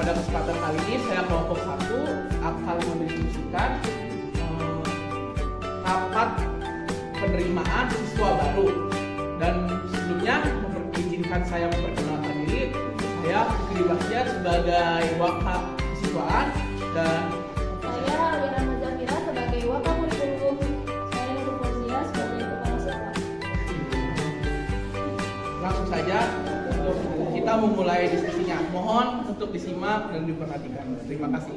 pada kesempatan kali ini saya kelompok 1 akan mendiskusikan rapat penerimaan siswa baru. Dan sebelumnya izinkan saya memperkenalkan diri. Saya Fikri Bahtiar sebagai Wakaf Kesiswaan dan saya Alira Mazafira sebagai Wakaf Kurikulum. Saya Nurul Fauzia sebagai Kepala Sekolah. langsung saja untuk kita memulai diskusinya. Mohon untuk disimak dan diperhatikan. Terima kasih.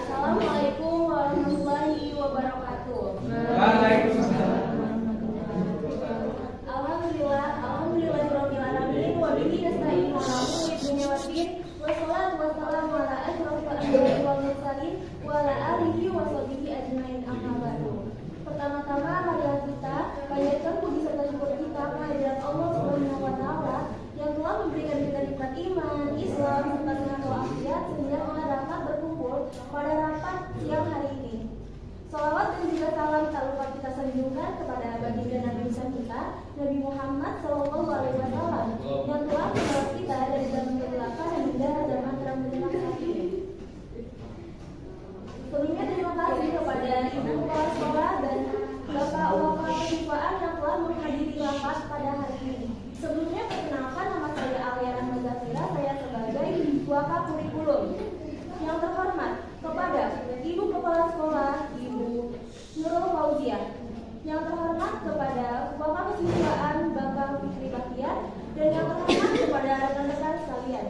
Assalamualaikum warahmatullahi wabarakatuh. Waalaikumsalam. Alhamdulillahirabbil alamin wa bihi nasta'in ala umuri dunya waddin. Wassalatu wassalamu ala asyrofil anbiya'i wal mursalin wa ala alihi wa sahbihi ajmain, amma ba'du. Pertama-tama marilah kita panjatkan puji serta syukur kita kehadirat Allah Subhanahu wa taala yang telah memberikan kita nikmat iman, Islam serta sehat walafiat sehingga kita dapat berkumpul pada rapat siang hari ini. Salawat dan juga salam tak lupa kita sanjungkan kepada baginda Nabi besar kita, Nabi Muhammad SAW, yang telah membawa kita dari zaman kegelapan dan hingga zaman terang benderang saat ini. Sebelumnya terima kasih kepada Ibu Kepala Sekolah dan Bapak Wakaf Kesiswaan yang telah menghadiri rapat pada hari ini. Sebelumnya perkenalkan, nama saya Alira Mazafira, saya sebagai Wakaf Kurikulum. Yang terhormat kepada Ibu Kepala Sekolah, Ibu Nurul Fauzia. Yang terhormat kepada Wakaf Kesiswaan, Bapak Fikri Bahtiar. Dan yang terhormat kepada rekan-rekan sekalian.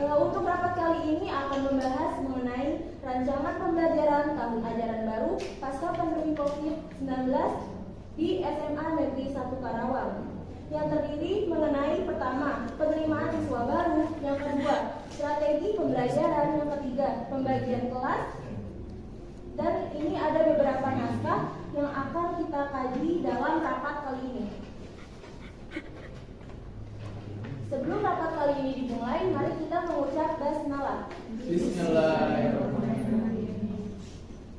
Untuk rapat kali ini akan membahas mengenai rancangan pembelajaran tahun ajaran baru pasca pandemi COVID-19 di SMA Negeri 1 Karawang, yang terdiri mengenai pertama, penerimaan siswa baru, yang kedua, strategi pembelajaran, yang ketiga, pembagian kelas, dan ini ada beberapa naskah yang akan kita kaji dalam rapat kali ini. Sebelum rapat kali ini dimulai, mari kita mengucap basmalah. Bismillahirrahmanirrahim.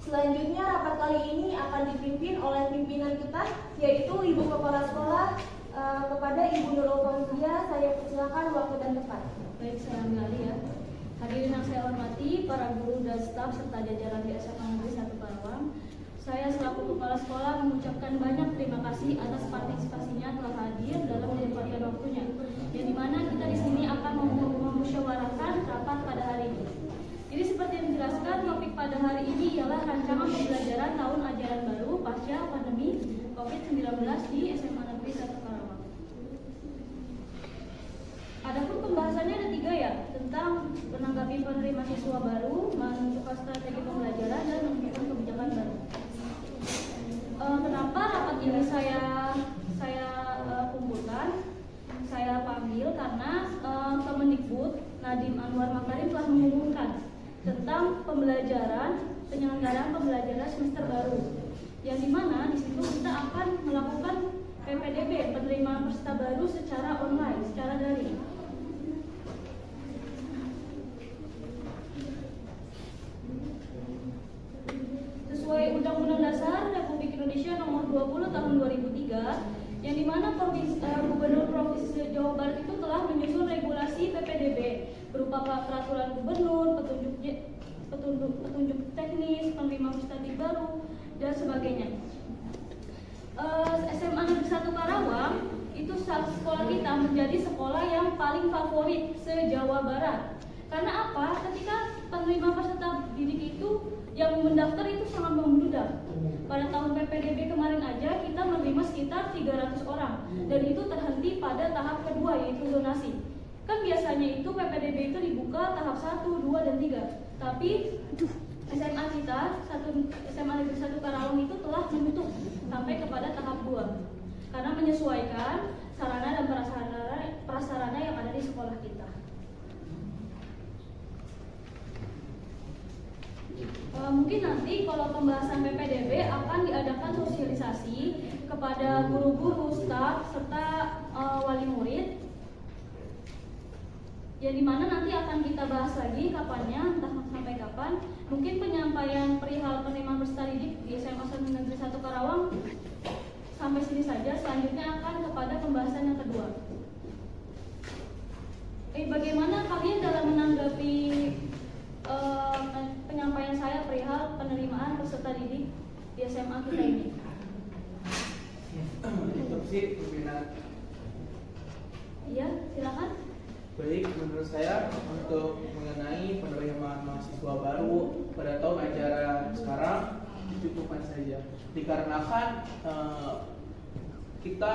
Selanjutnya rapat kali ini akan dipimpin oleh pimpinan kita, yaitu Ibu Kepala Sekolah. Kepada Ibu Nurul Fauzia, saya persilakan waktu dan tempat. Baik, salam kali ya. Hadirin yang saya hormati, para guru dan staf serta jajaran di SMA Negeri 1 Karawang. Saya selaku kepala sekolah mengucapkan banyak terima kasih atas partisipasinya telah hadir dalam menyempatkan waktunya. Yang dimana kita di sini akan memusyawarahkan rapat pada hari ini. Jadi seperti yang dijelaskan, topik pada hari ini ialah rancangan pembelajaran tahun ajaran baru pasca pandemi COVID-19 di SMA Negeri 1 Karawang. Adapun pembahasannya ada 3 ya, tentang menanggapi penerima siswa baru, menentukan strategi pembelajaran, dan menentukan kebijakan baru. Kenapa rapat ini saya kumpulkan, saya panggil karena Kemendikbud Nadiem Anwar Makarim telah mengumumkan tentang penyelenggaraan pembelajaran semester baru, yang dimana di situ kita akan melakukan PPDB, penerimaan peserta baru secara online, secara daring. Sesuai Undang-Undang Dasar Republik Indonesia Nomor 20 Tahun 2003, yang dimana Gubernur Provinsi Jawa Barat itu telah menyusun regulasi PPDB berupa peraturan gubernur, petunjuk teknis, penerimaan peserta baru, dan sebagainya. SMA Negeri 1 Karawang itu sekolah kita menjadi sekolah yang paling favorit se-Jawa Barat. Karena apa? Ketika penerima peserta didik itu yang mendaftar itu sangat membludak. Pada tahun PPDB kemarin aja kita menerima sekitar 300 orang, dan itu terhenti pada tahap kedua, yaitu zonasi. Kan biasanya itu PPDB itu dibuka tahap 1, 2, dan 3. Tapi SMA kita, SMA Negeri 1 Karawang itu telah menutup sampai kepada tahap 2 karena menyesuaikan sarana dan prasarana yang ada di sekolah kita. Mungkin nanti kalau pembahasan PPDB akan diadakan sosialisasi kepada guru-guru, staf, serta wali murid, yang dimana nanti akan kita bahas lagi kapannya, entah sampai kapan. Mungkin penyampaian perihal penerimaan peserta didik di SMA Negeri 1 Karawang sampai sini saja. Selanjutnya akan kepada pembahasan yang kedua. bagaimana kalian dalam menanggapi penyampaian saya perihal penerimaan peserta didik di SMA kita ini? Instruksi pimpinan. Iya, silakan. Baik, menurut saya untuk mengenai penerimaan mahasiswa baru pada tahun ajaran sekarang dicukupkan saja. Dikarenakan kita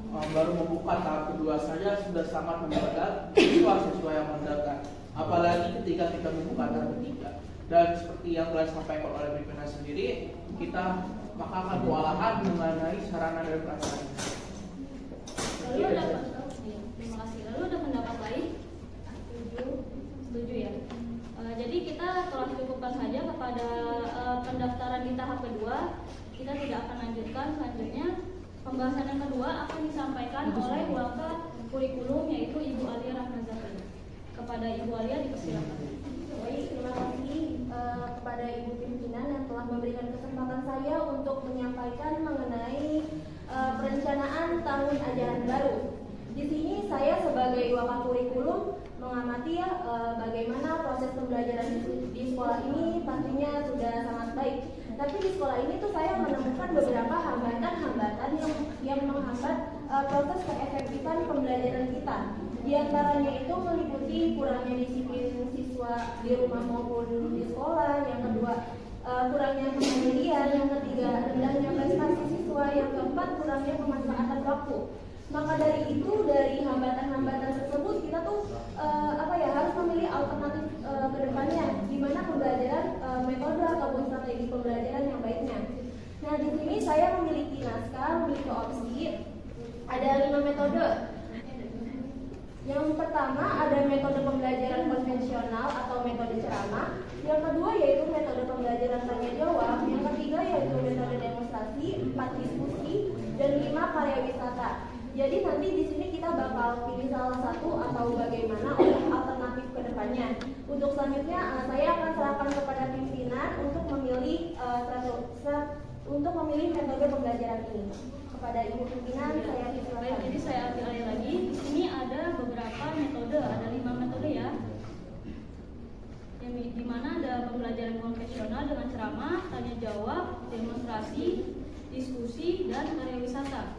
baru membuka tahap kedua saja sudah sangat mendadak siswa-siswa yang mendaftar. Apalagi ketika kita membuka tahap ketiga. Dan seperti yang telah disampaikan oleh pimpinan sendiri, kita maka akan kewalahan mengenai sarana dan prasarana. Lalu ada terima kasih. Lalu ada pendapat lain? Setuju ya. Jadi kita telah cukupkan saja kepada pendaftaran di tahap kedua. Kita tidak akan lanjutkan. Selanjutnya pembahasan yang kedua akan disampaikan oleh Waka Kurikulum, yaitu Ibu Alia Rahmazati. Kepada Ibu Alia dipersilakan. Baik, terima kasih kepada Ibu Pimpinan yang telah memberikan kesempatan saya untuk menyampaikan mengenai perencanaan tahun ajaran baru. Di sini saya sebagai Waka Kurikulum mengamati ya bagaimana proses pembelajaran di sekolah ini pastinya sudah sangat baik. Tapi di sekolah ini tuh saya menemukan beberapa hambatan-hambatan yang menghambat proses keefektifan pembelajaran kita. Di antaranya itu meliputi kurangnya disiplin siswa di rumah maupun di sekolah. Yang kedua, kurangnya kemandirian. Yang ketiga, rendahnya prestasi siswa. Yang keempat, kurangnya pemanfaatan waktu. Maka dari itu, dari hambatan-hambatan tersebut kita tuh harus memilih alternatif ke depannya, di mana pembelajaran metode ataupun strategi pembelajaran yang baiknya. Nah, di sini saya memiliki naskah, memiliki opsi. Ada 5 metode. Yang pertama ada metode pembelajaran konvensional atau metode ceramah. Yang kedua yaitu metode pembelajaran tanya jawab. Yang ketiga yaitu metode demonstrasi, 4 diskusi, dan 5 karya wisata. Jadi nanti di sini kita bakal pilih salah satu atau bagaimana untuk alternatif ke depannya. Untuk selanjutnya saya akan serahkan kepada pimpinan untuk memilih metode pembelajaran ini. Kepada Ibu Pimpinan saya silakan. Baik, jadi saya ambil alih lagi. Di sini ada beberapa metode, ada 5 metode ya. Yang di mana ada pembelajaran konvensional dengan ceramah, tanya jawab, demonstrasi, diskusi, dan karya wisata.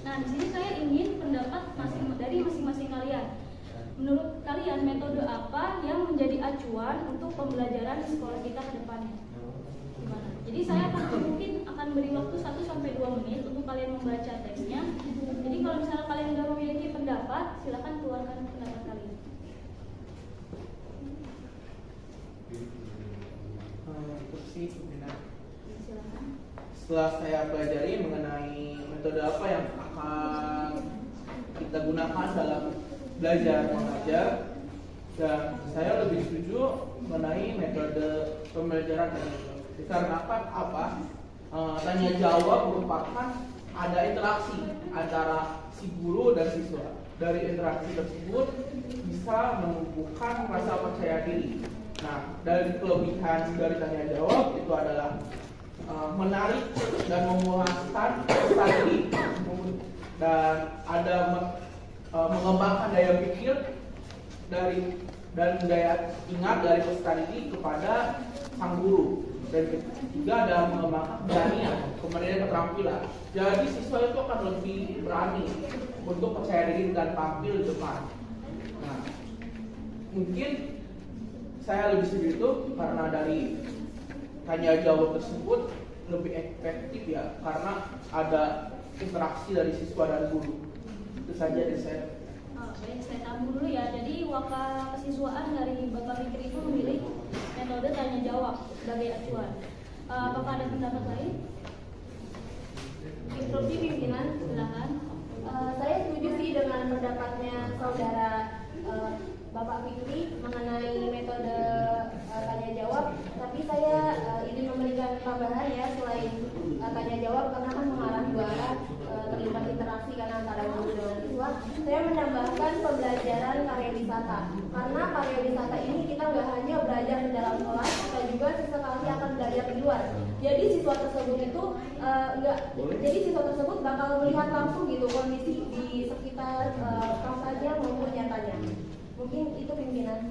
Nah, di sini saya ingin pendapat dari masing-masing kalian. Menurut kalian metode apa yang menjadi acuan untuk pembelajaran di sekolah kita ke depannya? Gimana? Jadi saya mungkin akan beri waktu 1-2 menit untuk kalian membaca teksnya. Jadi kalau misalnya kalian sudah memiliki pendapat, silakan keluarkan pendapat kalian. Silakan. Setelah saya pelajari mengenai metode apa yang akan kita gunakan dalam belajar mengajar, dan saya lebih setuju mengenai metode pembelajaran tanya jawab. Dikarenakan apa? Tanya jawab merupakan ada interaksi antara si guru dan siswa. Dari interaksi tersebut bisa menumbuhkan rasa percaya diri. Nah, dari kelebihan dari tanya jawab itu adalah menarik dan memuaskan peserta didik, dan ada mengembangkan daya pikir dan daya ingat dari peserta didik kepada sang guru. Dan ketiga adalah mengembangkan keberanian, kemudian keterampilan. Jadi siswa itu akan lebih berani untuk percaya diri dan tampil di depan. Nah, mungkin saya lebih setuju itu karena dari tanya jawab tersebut lebih efektif ya, karena ada interaksi dari siswa dan guru. Itu saja dari saya. Baik, saya tampung dulu ya. Jadi Waka Kesiswaan dari Bapak Fikri itu memilih metode tanya jawab sebagai acuan. Apakah ada pendapat lain? Instruksi pimpinan, silakan. Saya setuju sih dengan pendapatnya saudara Bapak Fikri mengenai metode tanya jawab, tapi saya ingin memberikan tambahan ya, selain tanya jawab karena kan mengarah dua arah, terlibat interaksi kan antara guru dan siswa. Saya menambahkan pembelajaran karya wisata, karena karya wisata ini kita nggak hanya belajar di dalam kelas, kita juga sesekali akan belajar di luar. Jadi siswa tersebut itu siswa tersebut bakal melihat langsung gitu kondisi di sekitar kampusnya maupun nyatanya. Mungkin itu pimpinan.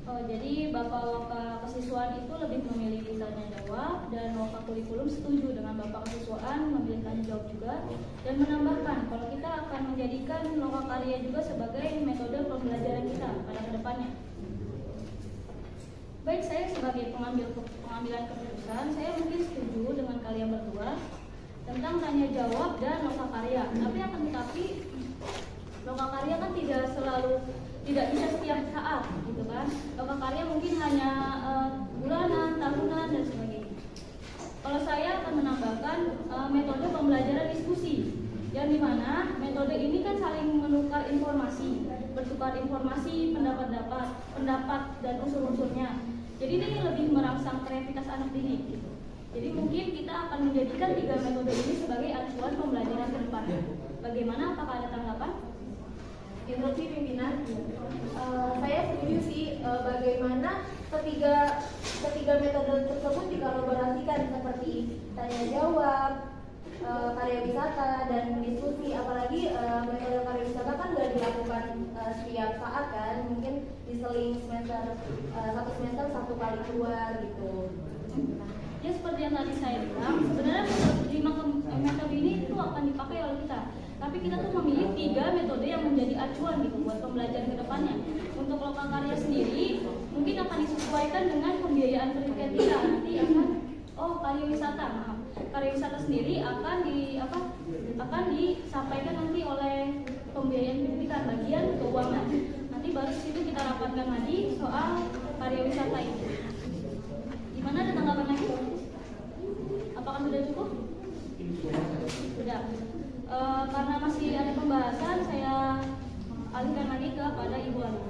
Jadi Bapak Loka Kesiswaan itu lebih memilih tanya jawab, dan Loka Kurikulum setuju dengan Bapak Kesiswaan memilih tanya jawab juga, dan menambahkan kalau kita akan menjadikan Loka Karya juga sebagai metode pembelajaran kita pada kedepannya. Baik, saya sebagai pengambilan keputusan, saya mungkin setuju dengan kalian berdua tentang tanya jawab dan Loka Karya. Tapi akan tetapi Loka Karya kan tidak bisa setiap saat, gitu kan. Loka Karya mungkin hanya bulanan, tahunan, dan sebagainya. Kalau saya akan menambahkan metode pembelajaran diskusi, yang dimana metode ini kan saling menukar informasi, bertukar informasi, pendapat dan unsur-unsurnya. Jadi ini lebih merangsang kreativitas anak didik, gitu. Jadi mungkin kita akan menjadikan 3 metode ini sebagai acuan pembelajaran ke depannya. Bagaimana? Apakah ada tanggapan? Instruksi pimpinan, saya setuju sih bagaimana ketiga metode tersebut dikolaborasikan seperti tanya jawab, karya wisata, dan diskusi. Apalagi metode karya wisata kan nggak dilakukan setiap saat kan, mungkin diseling satu semester 1 kali keluar gitu. Ya seperti yang tadi saya bilang, sebenarnya metode ini itu akan dipakai oleh kita. Tapi kita tuh memilih 3 metode yang menjadi acuan gitu buat pembelajaran ke depannya. Untuk Loka Karya sendiri mungkin akan disesuaikan dengan pembiayaan pendidikan kita. Nanti karya wisata sendiri akan disampaikan nanti oleh pembiayaan pendidikan bagian keuangan. Nanti baru situ kita rapatkan lagi soal karya wisata itu. Gimana, ada tanggapan lagi? Apakah sudah cukup? Sudah. Karena masih ada pembahasan, saya alihkan lagi kepada Ibu Ani.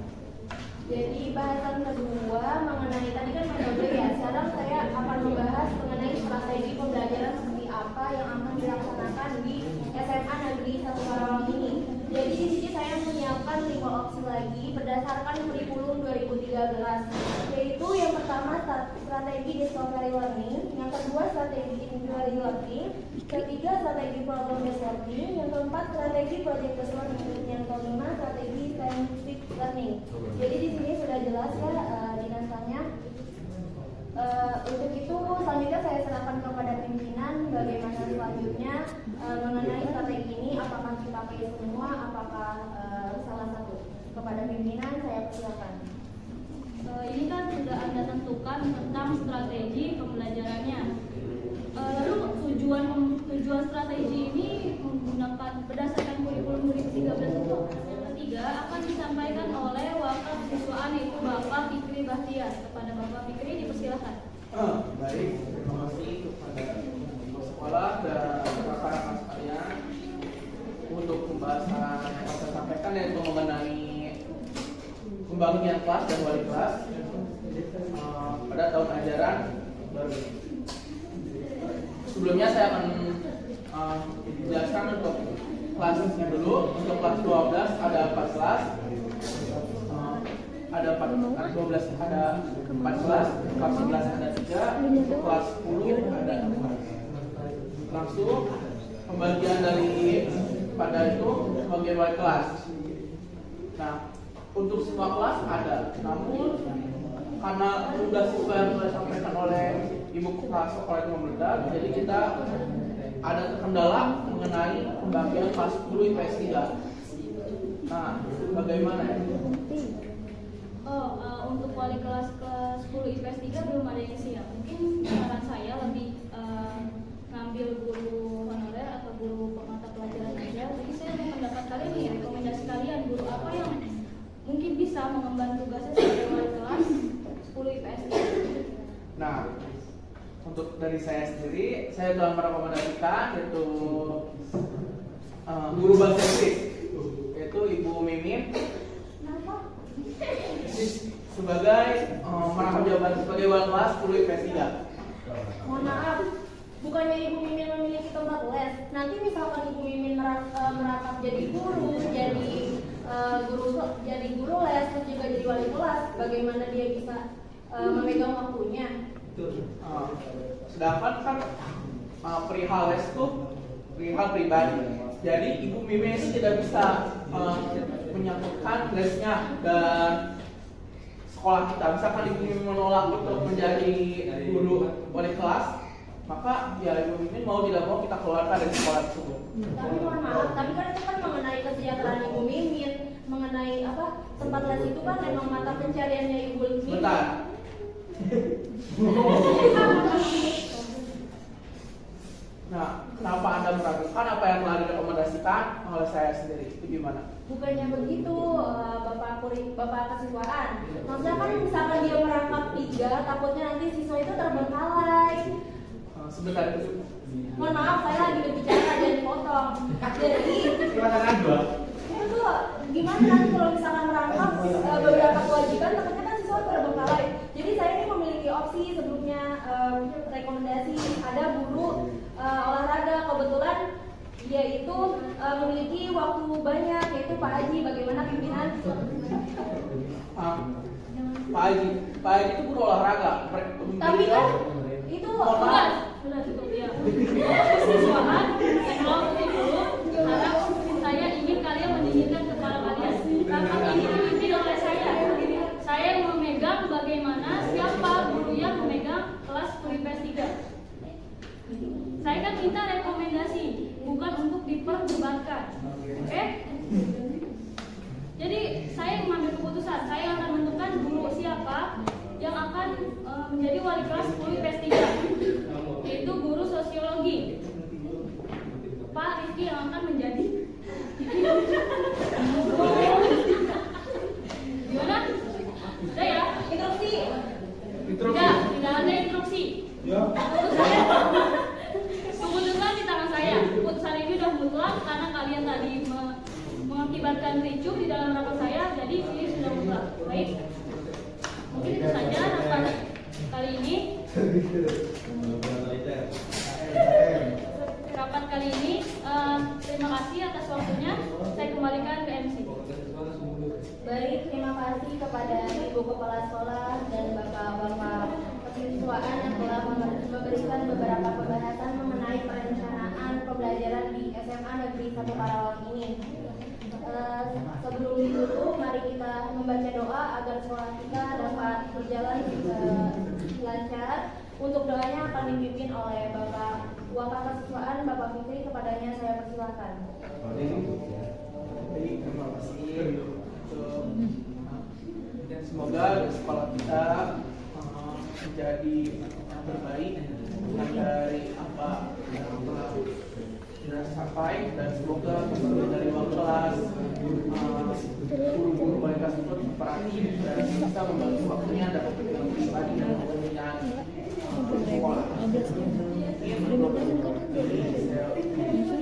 Jadi bahasan kedua mengenai tadi kan metode ya. Sekarang saya akan membahas mengenai strategi pembelajaran seperti apa yang akan dilaksanakan di SMA Negeri 1 Karawang ini. Jadi di sini saya menyiapkan 5 opsi lagi berdasarkan kurikulum 2013. Yaitu yang pertama strategi discovery learning, yang kedua strategi individual learning, ketiga strategi problem based learning, yang keempat strategi project based learning, yang kelima strategi scientific learning. Jadi di sini sudah jelas ya di naskahnya. Untuk itu selanjutnya saya serahkan kepada pimpinan bagaimana selanjutnya mengenai strategi ini, apakah kita pakai semua, apakah salah satu. Kepada pimpinan saya persilakan. Ini kan sudah Anda tentukan tentang strategi pembelajarannya. Lalu tujuan strategi ini menggunakan berdasarkan kurikulum 2013 itu yang ketiga akan disampaikan oleh Wakil Kesiswaan, yaitu Bapak Fikri Bahtiar. Kepada Bapak Fikri dipersilakan. Baik, terima kasih kepada sekolah dan rekan-rekan sekalian untuk pembahasan yang saya sampaikan, yaitu mengenai pembagian kelas dan wali kelas pada tahun ajaran baru ini. Sebelumnya saya akan menjelaskan untuk kelasnya dulu. Untuk kelas 12 ada 4 kelas, ada 12 ada 4 kelas, kelas 11 ada 3, untuk kelas 10 ada 4. Langsung pembagian dari pada itu sebagai wali kelas. Nah, untuk semua kelas ada, namun karena tugas yang sudah disampaikan oleh Ibu Kepala Sekolah itu membludak, jadi kita ada kendala mengenai pembagian kelas 10 IPS 3. Nah, bagaimana ya? Untuk wali kelas ke 10 IPS 3 belum ada yang siap. Mungkin saran saya lebih ngambil guru honorer atau guru pemata pelajaran aja. Jadi saya mau pendapat kalian nih, rekomendasi kalian guru apa yang mungkin bisa mengemban tugasnya sebagai wali kelas 10 IPS 3. Nah, untuk dari saya sendiri, saya telah merekomendasikan yaitu guru bahasa Inggris, yaitu Ibu Mimin, sebagai merangkap jabatan sebagai wali kelas 10 IPS 3. Mohon maaf, bukannya Ibu Mimin memiliki tempat les. Nanti misalkan Ibu Mimin merangkap jadi guru, jadi guru les, terus juga jadi wali kelas, bagaimana dia bisa memegang waktunya? Sedangkan kan perihal les itu perihal pribadi. Jadi Ibu Mimi itu tidak bisa menyatukan tugasnya dan sekolah kita. Misalkan Ibu Mimi menolak untuk menjadi guru wali kelas, maka ya Ibu Mimi mau tidak mau kita keluarkan dari sekolah tersebut. Tapi mohon maaf, tapi kan itu kan mengenai kesejahteraan Ibu Mimin, mengenai apa tempat les itu kan memang mata pencariannya Ibu Mimin. Bentar. Nah, kenapa Anda meragukan apa yang telah direkomendasikan oleh saya sendiri? Itu gimana? Bukannya begitu, Bapak kesiswaan. Maksudnya kan misalkan dia merangkap 3, takutnya nanti siswa itu terbengkalai. Sebentar itu. Mohon maaf, saya lagi berbicara jangan dipotong. Jadi itu tuh gimana nanti kalau misalkan merangkap beberapa kewajiban, takutnya kan siswa terbengkalai. Jadi saya ini memiliki opsi sebelumnya rekomendasi ada guru olahraga, kebetulan dia itu memiliki waktu banyak, yaitu Pak Haji. Bagaimana pimpinan? Pak Haji itu guru olahraga. Tapi kan itu Sudah cukup ya. Kesiswaan, tolong dulu. Harap saya ingin kalian mendinginkan kepala kalian. Rapat ini dipimpin oleh saya. Saya yang memegang bagaimana siapa guru yang memegang kelas Puripes 3. Saya kan minta rekomendasi, bukan untuk diperdebatkan. Oke? Jadi saya yang mengambil keputusan. Saya akan menentukan guru siapa yang akan menjadi wali kelas Puripes 3, yaitu guru sosiologi. Pak Rizky yang akan menjadi gimana? Udah ya? Instruksi? Tidak ada instruksi. Keputusan di tangan saya. Keputusan ini sudah mutlak karena kalian tadi mengakibatkan ricuh di dalam rapat saya, jadi ini sudah mutlak. Baik? Mungkin itu saja rapat kali ini. Rapat kali ini, terima kasih atas waktunya. Saya kembalikan ke MC. Baik, terima kasih kepada Ibu Kepala Sekolah dan Bapak-Bapak kesiswaan yang telah memberikan beberapa pembahasan mengenai perencanaan pembelajaran di SMA Negeri 1 Karawang ini. Sebelum ditutup, mari kita membaca doa agar sekolah kita dapat berjalan lancar. Untuk doanya akan dipimpin oleh Bapak Wakil Kesiswaan, Bapak Fitri. Kepadanya saya persilakan. Terima kasih. Dan semoga sekolah kita menjadi yang terbaik dari apa yang telah kita capai, dan semoga dari waktu kelas guru-guru wali kelas itu perhati dan bisa membagi waktunya dapat lebih lagi dan kepentingan sekolah.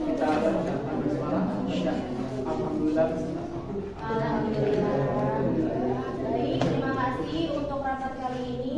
Kita bacakan bersama. Alhamdulillah. Alhamdulillah. Baik, terima kasih untuk rapat kali ini.